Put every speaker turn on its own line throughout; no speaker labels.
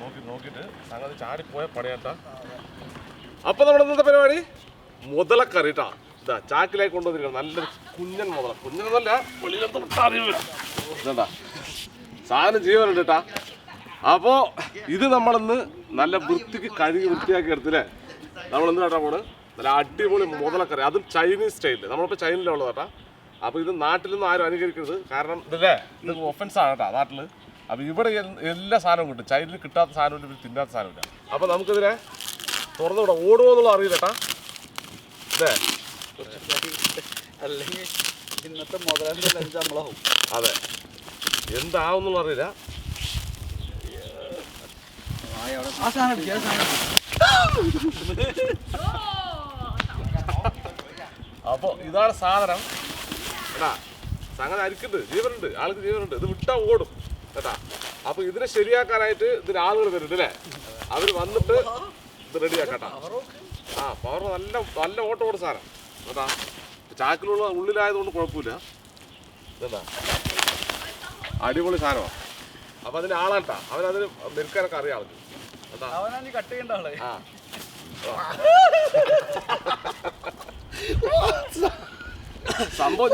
നോക്കിയിട്ട് സംഗതി ചാടിപ്പോയ പണിയാട്ടാ. അപ്പൊ നമ്മുടെ ഇന്നത്തെ പരിപാടി മുതലക്കറി കേട്ടാ. ഇതാ ചാക്കിലേക്ക് കൊണ്ടുവന്നിരിക്കണം. നല്ലൊരു കുഞ്ഞൻ മുതല. കുഞ്ഞനൊന്നല്ല, ഇതാ സാധനം ജീവനുണ്ട് കേട്ടാ. അപ്പോ ഇത് നമ്മളിന്ന് നല്ല വൃത്തിക്ക് കഴുകി വൃത്തിയാക്കി എടുത്തില്ലേ. നമ്മളെന്ത് കേട്ടാ പോണ് നല്ല അടിപൊളി മുതലക്കറി, അതും ചൈനീസ് സ്റ്റൈലിൽ. നമ്മളിപ്പോൾ ചൈനയിലുള്ളത് കേട്ടാ. അപ്പോൾ ഇത് നാട്ടിലൊന്നും ആരും അനുകരിക്കരുത്. കാരണം ഇതല്ലേ ഇത് ഒഫൻസാണ് കേട്ടോ നാട്ടിൽ. അപ്പോൾ ഇവിടെ എല്ലാ സാധനവും കിട്ടും. ചൈനയിൽ കിട്ടാത്ത സാധനമില്ല, ഇവർ തിന്നാത്ത സാധനമില്ല. അപ്പോൾ നമുക്കിതിനെ തുറന്നു വിടാം. ഓടുമോ എന്നുള്ള അറിയില്ല കേട്ടാ. അല്ലേ
അല്ലെങ്കിൽ ഇന്നത്തെ മുതലാളിൻ്റെ ലഞ്ച് നമ്മളാവും.
അതെ, എന്താവുന്നുള്ള അറിയില്ല. അപ്പോൾ ഇതാണ് സാധനം കേട്ടാ. സംഗതി അരിക്കുന്നുണ്ട്, ജീവനുണ്ട്, ആൾക്ക് ജീവനുണ്ട്. ഇത് വിട്ടാ ഓടും കേട്ടാ. അപ്പോൾ ഇതിനെ ശരിയാക്കാനായിട്ട് ഇതിന് ആളുകൾ വരുന്നുണ്ട് അല്ലേ. അവർ വന്നിട്ട് ഇത് റെഡിയാക്കാട്ടാ. ആ പവർ നല്ല നല്ല ഓട്ടം ഓടും സാധനം കേട്ടാ. ചാക്കിലുള്ള ഉള്ളിലായതുകൊണ്ട് കുഴപ്പമില്ല. ഇതെന്താ അടിപൊളി സാധനമാണ്. അപ്പം അതിന് ആളാട്ടാ. അവനതിന് നിൽക്കാനൊക്കെ അറിയാം ആൾക്ക് കേട്ടാ.
അവനാണ് കട്ട് ചെയ്യേണ്ട ആളെ.
ആ സംഭവം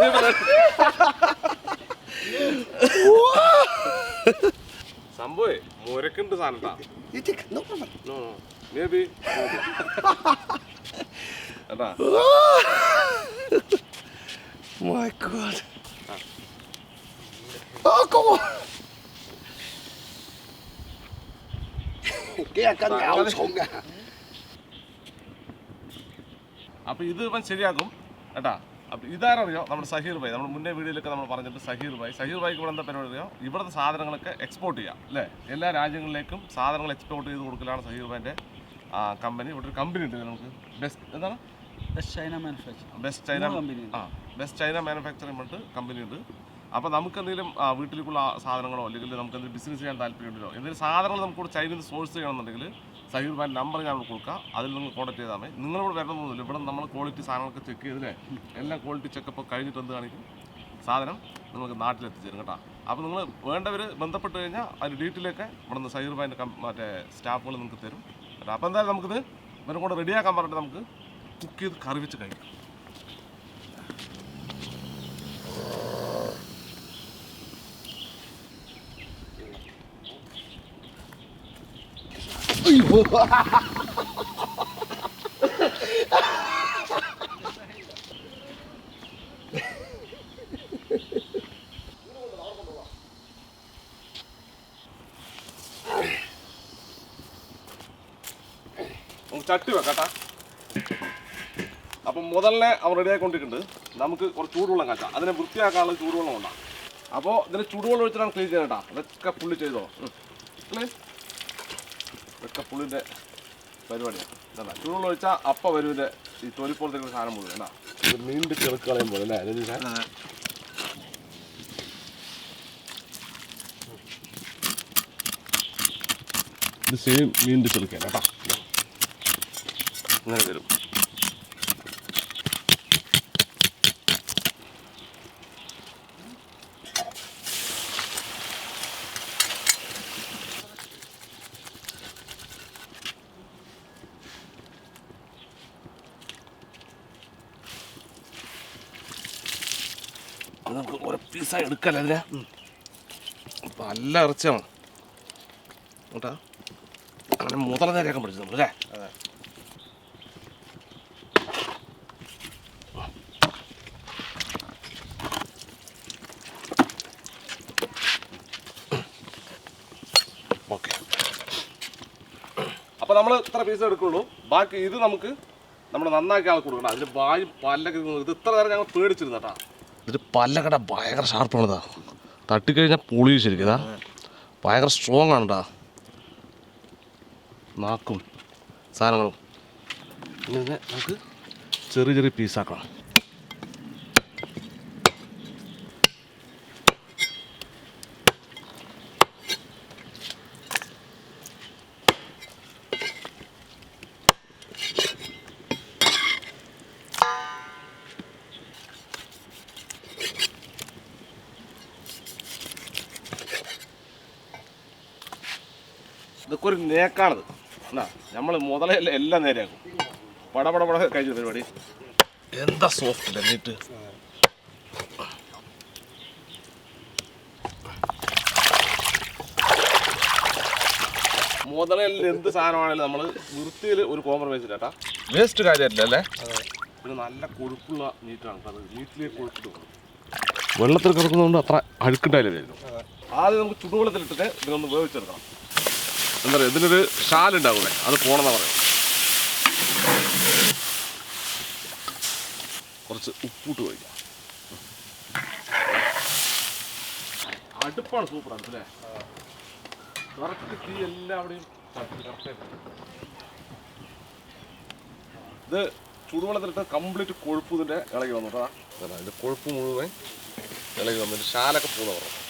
സംഭവേ മുരക്കുണ്ട് സാധനം കേട്ടാ. മേബി കേട്ടാ.
My God. Oh, come on. Cái cân gạo sống à.
അപ്പോൾ ഇത് ഇവൻ ശരിയാക്കും കേട്ടാ. അപ്പോൾ ഇതാരറിയോ, നമ്മുടെ സഹീർ ഭായി. നമ്മൾ മുന്നേ വീഡിയോയിലൊക്കെ നമ്മൾ പറഞ്ഞിട്ട് സഹീർ ഭായിക്ക് ഇവിടെ എന്താ പരിപാടി അറിയോ, ഇവിടുത്തെ സാധനങ്ങളൊക്കെ എക്സ്പോർട്ട് ചെയ്യാം അല്ലേ. എല്ലാ രാജ്യങ്ങളിലേക്കും സാധനങ്ങൾ എക്സ്പോർട്ട് ചെയ്ത് കൊടുക്കലാണ് സഹീർ ഭായിൻ്റെ കമ്പനി. ഇവിടെ ഒരു കമ്പനി ഉണ്ട് നമുക്ക്. എന്താണ് ബെസ്റ്റ് ചൈന മാനുഫാക്ചറിംഗ് പറഞ്ഞിട്ട് കമ്പനി ഉണ്ട്. അപ്പോൾ നമുക്ക് എന്തെങ്കിലും വീട്ടിലേക്കുള്ള സാധനങ്ങളോ അല്ലെങ്കിൽ നമുക്ക് എന്തെങ്കിലും ബിസിനസ് ചെയ്യാൻ താല്പര്യമുണ്ടല്ലോ, എന്തെങ്കിലും സാധനങ്ങൾ നമുക്കിവിടെ ചൈനയിൽ നിന്ന് സോഴ്സ് ചെയ്യണമെന്നുണ്ടെങ്കിൽ സഹീർ ഭായിൻ്റെ നമ്പർ ഞാൻ കൊടുക്കാം. അതിൽ നിങ്ങൾ കോൺടാക്ട് ചെയ്താൽ മതി. നിങ്ങളിവിടെ വരണമെന്നൊന്നുമില്ല. ഇവിടെ നമ്മൾ ക്വാളിറ്റി സാധനങ്ങളൊക്കെ ചെക്ക് ചെയ്തില്ലേ, എല്ലാം ക്വാളിറ്റി ചെക്കപ്പ് കഴിഞ്ഞിട്ട് എന്ത് കാണിക്കും, സാധനം നിങ്ങൾക്ക് നാട്ടിലെത്തിച്ചേരും കേട്ടോ. അപ്പോൾ നിങ്ങൾ വേണ്ടവർ ബന്ധപ്പെട്ട് കഴിഞ്ഞാൽ അതിൻ്റെ ഡീറ്റെയിലൊക്കെ ഇവിടെ നിന്ന് സഹീർ ഭായിൻ്റെ മറ്റേ സ്റ്റാഫുകൾ നിങ്ങൾക്ക് തരും കേട്ടോ. അപ്പോൾ എന്തായാലും നമുക്കിത് ഇവരും കൂടെ റെഡിയാക്കാൻ പറഞ്ഞിട്ട് നമുക്ക് കുക്ക് ചെയ്ത് കറി വെച്ച് കഴിക്കാം. ചട്ടി വെക്കാട്ടാ. അപ്പം മുതലിനെ അവർ റെഡിയായിക്കൊണ്ടിരിക്കുന്നുണ്ട്. നമുക്ക് കുറച്ച് ചൂടുവെള്ളം കാച്ചാം. അതിനെ വൃത്തിയാക്കാനുള്ള ചൂടുവെള്ളം ഉണ്ടാകും. അപ്പോൾ ഇതിന് ചൂടുവെള്ളം ഒഴിച്ചിട്ടാണ് ക്ലീൻ ചെയ്യണം കേട്ടോ. അതൊക്കെ പുള്ളി ചെയ്തോ ക്ലീൻ. ഇതൊക്കെ പുള്ളിൻ്റെ പരിപാടിയാണ്. എന്താ ചൂടുവെള്ളം ഒഴിച്ചാൽ അപ്പം വരും ഇതിൻ്റെ ഈ തൊലിപ്പുറത്തേക്ക് സാധനം മുഴുവൻ കേട്ടോ. ഇത് മീനിൻ്റെ ചെറുക്ക് കളയും പോലെ അല്ലേ രതീഷേ. ഇത് സെയിം മീനിൻ്റെ ചെറുക്കാണ് കേട്ടോ. അങ്ങനെ വരും. നമുക്ക് ഓരോ പീസായി എടുക്കല്ലേ അതിനെ. നല്ല ഇറച്ചിയാണ് കേട്ടാ. അങ്ങനെ മുതല നേരെയാക്കാൻ പഠിച്ചു നമ്മൾ അല്ലേ. അതെ. ഓക്കെ, അപ്പോൾ നമ്മൾ ഇത്ര പീസ് എടുക്കുള്ളൂ. ബാക്കി ഇത് നമുക്ക് നമ്മൾ നന്നാക്കി ആൾ കൊടുക്കണം. അതിൻ്റെ വായും പല്ലൊക്കെ ഇത് ഇത്ര നേരം ഞങ്ങൾ പേടിച്ചിരുന്നു കേട്ടോ. ഇതിൽ പല്ലൊക്കെ ഭയങ്കര ഷാർപ്പാണിതാ. തട്ടിക്കഴിഞ്ഞാൽ പുളി ശരിക്കും ഇതാ ഭയങ്കര സ്ട്രോങ് ആണ് കേട്ടോ. നാക്കും സാധനങ്ങളും ഇങ്ങനെ നമുക്ക് ചെറിയ ചെറിയ പീസാക്കണം. ഇതൊക്കെ ഒരു നേക്കാണത് എന്നാ നമ്മൾ മുതലെല്ലാം എല്ലാം നേരെയാക്കും പടപട കഴിഞ്ഞ പരിപാടി എന്താ സോഫ്റ്റ് അല്ലേ നീറ്റ് മുതലെല്ലാം എന്ത് സാധനമാണെങ്കിലും നമ്മൾ വൃത്തിയിൽ ഒരു കോംപ്രമൈസ് ഇല്ല കേട്ടാ വേസ്റ്റ് കാര്യമായിട്ടില്ല അല്ലേ പിന്നെ നല്ല കൊഴുപ്പുള്ള നീറ്റാണ് അത് നീറ്റിലേക്ക് കൊഴുപ്പിട്ട് പോകും വെള്ളത്തിൽ കിടക്കുന്നതുകൊണ്ട് അത്ര അഴുക്കുണ്ടായില്ലായിരുന്നു ആദ്യം നമുക്ക് ചുടുവെള്ളത്തിലിട്ടിട്ട് ഇതിനൊന്ന് വേവിച്ചെടുക്കണം എന്താ പറയുക ഇതിനൊരു ഷാലുണ്ടാകൂലേ അത് പോണെന്നാ പറയാം കുറച്ച് ഉപ്പിട്ട് കഴിക്കാം അടുപ്പാണ് സൂപ്പർ അടുപ്പല്ലേ കറക്റ്റ് തീ എല്ലാവിടെയും കറക്റ്റായിട്ട് ഇത് ചൂടുവെള്ളത്തിലിട്ട് കംപ്ലീറ്റ് കൊഴുപ്പ് ഇതിൻ്റെ ഇളകി വന്നു കേട്ടോ ഇത് കൊഴുപ്പ് മുഴുവൻ ഇളകി വന്നിട്ട് ഷാലൊക്കെ പൂന്ന പറഞ്ഞു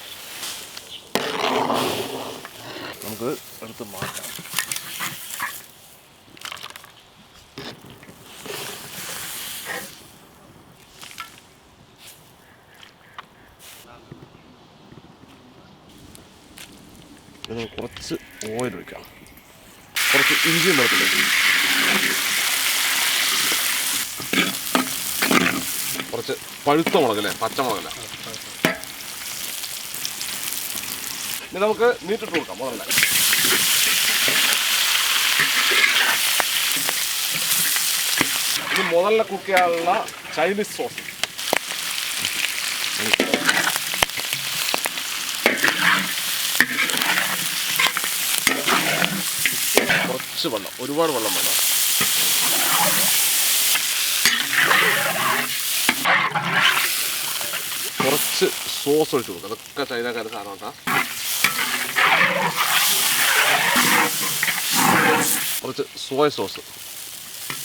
നമുക്ക് എടുത്ത് മാറ്റാം ഇത് കുറച്ച് ഓയിൽ ഒഴിക്കാം കുറച്ച് ഇഞ്ചിയും വെളുത്തുള്ളി കുറച്ച് പഴുത്ത മുളകല്ലേ പച്ചമുളകല്ലേ ഇനി നമുക്ക് മീറ്റിട്ട് കൊടുക്കാം മുതലല്ല ഇനി മുതലിനെ കുക്ക് ചെയ്യാനുള്ള ചൈനീസ് സോസ് കുറച്ച് വെള്ളം ഒരുപാട് വെള്ളം വേണം കുറച്ച് സോസ് ഒഴിച്ച് കൊടുക്കുക അതൊക്കെ ചൈനക്കാരുടെ സാധനം കേട്ടോ കുറച്ച് സോയ സോസ്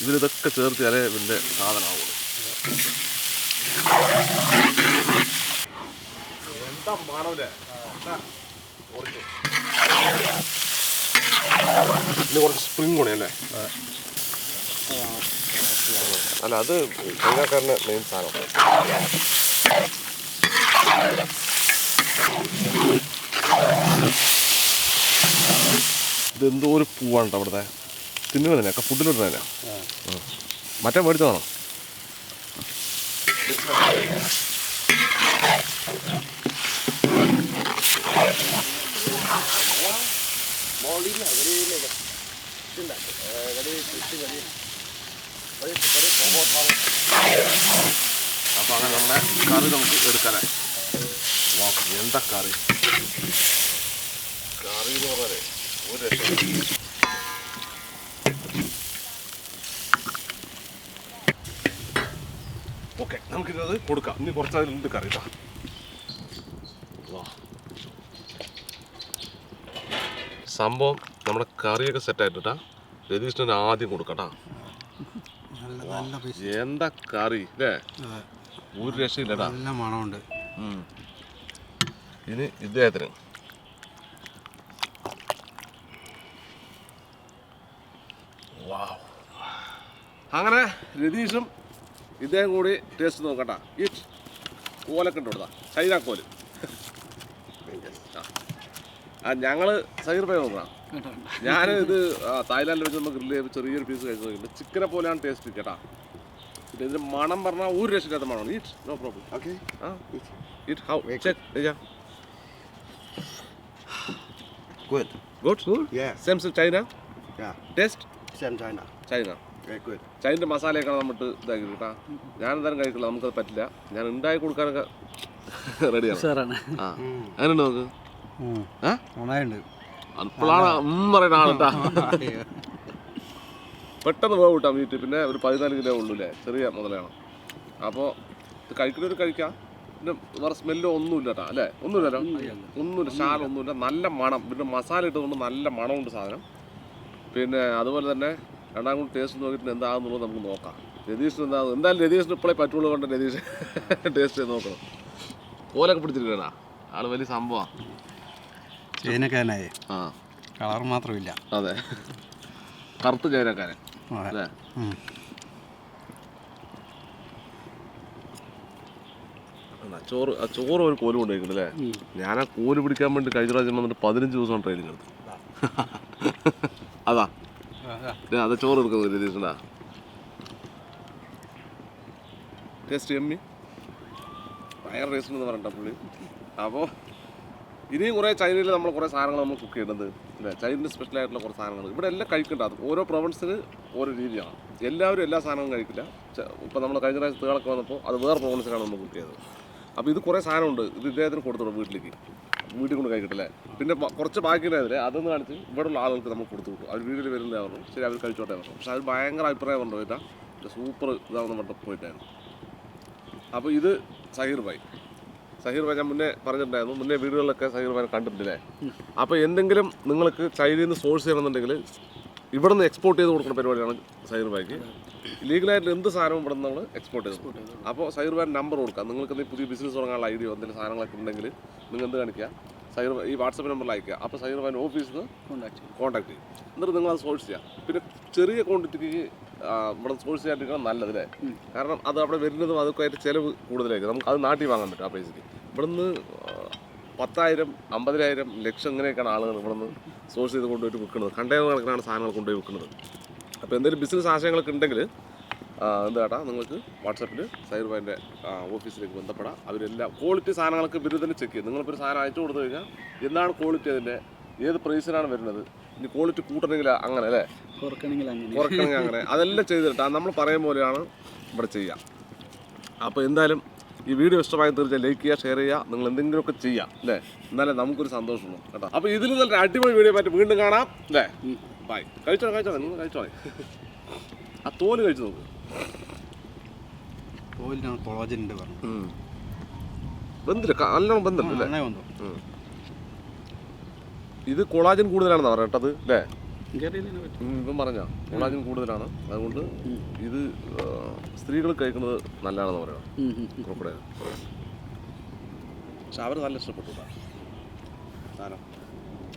ഇതിലിതൊക്കെ ചേർത്തിയാലേ ഇതിൻ്റെ സാധനമാവുള്ളൂ എന്താ മാണവല്ലേ ഇനി കുറച്ച് സ്പ്രിംഗ് കൂടി അല്ലേ അല്ല അത് ചൈനക്കാരൻ്റെ മെയിൻ സാധനം ഇതെന്തോ ഒരു പൂവാണ് കേട്ടോ അവിടുത്തെ തിന്നുന്നത് തന്നെ ഒക്കെ ഫുഡിലിടുന്നത് തന്നെ മറ്റേ മേടിച്ചതാണോ അപ്പോൾ അങ്ങനെ നമ്മുടെ കറി നമുക്ക് എടുക്കാനായി വാ എന്താ കറി കറി എന്ന് പറഞ്ഞാലേ ഒരു രക്ഷ ഓക്കെ നമുക്കിത് കൊടുക്കാം ഇനി കുറച്ച് അതിലുണ്ട് കറി കേട്ടോ വാ സംഭവം നമ്മുടെ കറിയൊക്കെ സെറ്റായിട്ടാ രതീഷിന് ആദ്യം കൊടുക്കട്ടാ എന്താ കറി അല്ലേ ഒരു രക്ഷയില്ലടാ
നല്ല മണമുണ്ട്
ഇനി ഇദ്ദേഹത്തിന് അങ്ങനെ രതീഷും ഇദ്ദേഹം കൂടി ടേസ്റ്റ് നോക്കട്ടാ ഈ കോലൊക്കെ ഉണ്ട് കൊടുത്താ ചൈന കോല് ഞങ്ങള് സൈർ പേ നോക്കാം ഞാൻ ഇത് തായ്ലാൻഡിൽ വെച്ച് നമ്മൾ ഗ്രില്ല് ചെയ്ത് ചെറിയൊരു പീസ് കഴിച്ചു നോക്കിയിട്ടുണ്ട് ചിക്കനെ പോലെയാണ് ടേസ്റ്റ് കേട്ടാ പിന്നെ ഇതിന് മണം പറഞ്ഞാൽ ഒരു രക്ഷയില്ലാത്ത മണമാണ് eat no problem
Okay.
Eat how check
Good.
Good
Yeah.
Same China
Yeah.
Taste
Same China.
China
Very good.
ചൈനൻ്റെ മസാലയൊക്കെയാണ് നമ്മട്ട് ഇതാക്കി കേട്ടാ ഞാൻ എന്തായാലും കഴിക്കില്ല നമുക്കത് പറ്റില്ല ഞാൻ ഉണ്ടാക്കി കൊടുക്കാനൊക്കെ റെഡിയാണ് ആ അതിനുണ്ട് നോക്ക് അപ്പോഴാണ് പറയുന്ന ആളെട്ടാ പെട്ടെന്ന് പോകാം കിട്ടാം വീട്ടിൽ പിന്നെ ഒരു 14 കിലോ ഉള്ളൂ അല്ലേ ചെറിയ മുതലാണ് അപ്പോൾ ഇത് കഴിക്കുന്നവർ കഴിക്കാം പിന്നെ വേറെ സ്മെല്ലോ ഒന്നുമില്ല കേട്ടോ അല്ലേ ഒന്നുമില്ലല്ലോ ഒന്നുമില്ല ശാലൊന്നുമില്ല നല്ല മണം പിന്നെ മസാല ഇട്ടതുകൊണ്ട് നല്ല മണമുണ്ട് സാധനം പിന്നെ അതുപോലെ തന്നെ രണ്ടാം കൂടി ടേസ്റ്റ് നോക്കിയിട്ട് എന്താണെന്നുള്ളത് നമുക്ക് നോക്കാം രതീഷിന് എന്തായാലും രതീഷിന് ഇപ്പോഴേ പറ്റുള്ളൂ കൊണ്ട് രതീഷ് ടേസ്റ്റ് ചെയ്ത് നോക്കണം കോലൊക്കെ പിടിച്ചിരിക്കണ ആള് വലിയ സംഭവമാണ്
ചൈനക്കാരനായി
ആ
കളർ മാത്രമില്ല
അതെ കറുത്ത ചൈനക്കാരൻ അല്ലേ ചോറ് ഒരു കോല് കൊണ്ടുപോയിട്ടുണ്ട് അല്ലേ ഞാൻ ആ കോല് പിടിക്കാൻ വേണ്ടി കഴിഞ്ഞ പ്രാവശ്യം വന്നിട്ട് 15 ദിവസം ട്രെയിനിങ് എടുത്തു അതാ അത് ചോറ് എടുക്കുന്നത് രതീഷനാ ടേസ്റ്റ് എമ്മി ഭയങ്കര ടേസ്റ്റ് എന്ന് പറഞ്ഞിട്ടാ പുള്ളി. അപ്പോൾ ഇനിയും കുറേ ചൈനയിൽ നമ്മൾ കുറേ സാധനങ്ങൾ നമ്മൾ കുക്ക് ചെയ്യുന്നത് അല്ലേ, ചൈനയിൽ സ്പെഷ്യലായിട്ടുള്ള കുറേ സാധനങ്ങൾ ഇവിടെ എല്ലാം കഴിക്കേണ്ട. അത് ഓരോ പ്രൊവൻസിന് ഓരോ രീതിയാണ്. എല്ലാവരും എല്ലാ സാധനങ്ങളും കഴിക്കില്ല. ഇപ്പോൾ നമ്മൾ കഴിഞ്ഞ പ്രാവശ്യം തേളൊക്കെ വന്നപ്പോൾ അത് വേറെ പ്രൊവൻസിനാണ് നമ്മൾ കുക്ക് ചെയ്തത്. അപ്പോൾ ഇത് കുറേ സാധനമുണ്ട്, ഇത് ഇദ്ദേഹത്തിന് കൊടുത്തുള്ളൂ വീട്ടിൽ കൊണ്ട് കഴിക്കട്ടില്ലേ. പിന്നെ കുറച്ച് ബാക്കിയുള്ളതിൽ അതൊന്ന് കാണിച്ച് ഇവിടെയുള്ള ആളുകൾക്ക് നമ്മൾ കൊടുത്തു വിട്ടു. അവർ വീട്ടിൽ വരുന്നില്ല പറഞ്ഞു, ശരി അവർ കഴിച്ചോട്ടെ പറഞ്ഞു. പക്ഷേ അത് ഭയങ്കര അഭിപ്രായം പറഞ്ഞു പോയിട്ടാ, സൂപ്പർ ഇതാണെന്ന് പറഞ്ഞിട്ട് പോയിട്ടായിരുന്നു. അപ്പോൾ ഇത് സഹീർ ഭായ് ഞാൻ മുന്നേ പറഞ്ഞിട്ടുണ്ടായിരുന്നു, മുന്നേ വീടുകളിലൊക്കെ സഹീർ ഭായ് കണ്ടിട്ടില്ലേ. അപ്പോൾ എന്തെങ്കിലും നിങ്ങൾക്ക് ചൈനയിൽ നിന്ന് സോഴ്സ് ചെയ്യണമെന്നുണ്ടെങ്കിൽ ഇവിടെ നിന്ന് എക്സ്പോർട്ട് ചെയ്ത് കൊടുക്കുന്ന പരിപാടിയാണ് സഹീർ ഭായ്ക്ക്. ലീഗലായിട്ട് എന്ത് സാധനവും ഇവിടെ നിന്ന് നമ്മൾ എക്സ്പോർട്ട് ചെയ്തു. അപ്പോൾ സഹീർ ഭായ് നമ്പർ കൊടുക്കാം. നിങ്ങൾക്ക് എന്തെങ്കിലും പുതിയ ബിസിനസ് തുടങ്ങാനുള്ള ഐഡിയോ എന്തെങ്കിലും സാധനങ്ങളൊക്കെ ഉണ്ടെങ്കിൽ നിങ്ങൾ എന്ത് കാണിക്കുക, സഹീർ ഈ വാട്സപ്പ് നമ്പറിൽ അയക്കുക. അപ്പോൾ സഹീർ ഭായ് ഓഫീസിൽ നിന്ന് കോൺടാക്ട് ചെയ്യും. എന്നിട്ട് നിങ്ങൾ അത് സോഴ്സ് ചെയ്യാം. പിന്നെ ചെറിയ ക്വാണ്ടിറ്റിക്ക് ഇവിടെ സോഴ്സ് ചെയ്യാണ്ടിരിക്കണം നല്ലതല്ലേ. കാരണം അത് അവിടെ വരുന്നതും അതൊക്കെ ആയിട്ട് ചിലവ് കൂടുതലായിരിക്കും. നമുക്ക് അത് നാട്ടിൽ വാങ്ങാൻ പറ്റും. ആ പൈസക്ക് ഇവിടെ നിന്ന് 10,000, 50,000, ലക്ഷം ഇങ്ങനെയൊക്കെയാണ് ആളുകൾ ഇവിടെ നിന്ന് സോഴ്സ് ചെയ്ത് കൊണ്ടുപോയിട്ട് വിൽക്കുന്നത്. കണ്ടെയ്നർ കണക്കിനാണ് സാധനങ്ങൾ കൊണ്ടുപോയി വിൽക്കുന്നത്. അപ്പോൾ എന്തെങ്കിലും ബിസിനസ് ആശയങ്ങളൊക്കെ ഉണ്ടെങ്കിൽ എന്താ നിങ്ങൾക്ക് വാട്സപ്പിൽ സഹീർ ഭായിൻ്റെ ഓഫീസിലേക്ക് ബന്ധപ്പെടാം. അവരെല്ലാം ക്വാളിറ്റി സാധനങ്ങളൊക്കെ ഇവർ തന്നെ ചെക്ക് ചെയ്യും. നിങ്ങളിപ്പോൾ ഒരു സാധനം അയച്ചു കൊടുത്തു കഴിഞ്ഞാൽ എന്താണ് ക്വാളിറ്റി, അതിൻ്റെ ഏത് പ്രൈസിനാണ് വരുന്നത്, ഇനി ക്വാളിറ്റി കൂട്ടണമെങ്കിൽ അങ്ങനെ അല്ലേ, കുറക്കണമെങ്കിൽ അങ്ങനെ അതെല്ലാം ചെയ്തിട്ട് നമ്മൾ പറയും പോലെയാണ് ഇവിടെ ചെയ്യുക. അപ്പോൾ എന്തായാലും ഈ വീഡിയോ ഇഷ്ടമായി തീർച്ചയായും ലൈക്ക് ചെയ്യുക, ഷെയർ ചെയ്യുക, നിങ്ങൾ എന്തെങ്കിലുമൊക്കെ ചെയ്യാം അല്ലേ, എന്നാലേ നമുക്കൊരു സന്തോഷമുള്ളൂ കേട്ടോ. അപ്പോൾ ഇതിൽ നല്ല അടിപൊളി വീഡിയോ പറ്റി വീണ്ടും കാണാം അല്ലേ. ബൈ. കഴിച്ചോളെ നിങ്ങൾ കഴിച്ചോളെ. ആ തോല് കഴിച്ചു നോക്ക്.
തോലിനാണ് കൊളാജനുണ്ട് പറഞ്ഞു.
ബന്ധില്ല, നല്ലോണം ബന്ധുണ്ട് അല്ലേ. ഇത് കൊളാജൻ കൂടുതലാണെന്നാണ് പറഞ്ഞത് അല്ലേ. ഇപ്പം പറഞ്ഞാ കൊളാജൻ കൂടുതലാണ്, അതുകൊണ്ട് ഇത് സ്ത്രീകൾ കഴിക്കുന്നത് നല്ലതാണെന്ന് പറയണം ക്രോക്കഡൈൽ. പക്ഷെ അവർ നല്ല ഇഷ്ടപ്പെട്ടു സാധനം.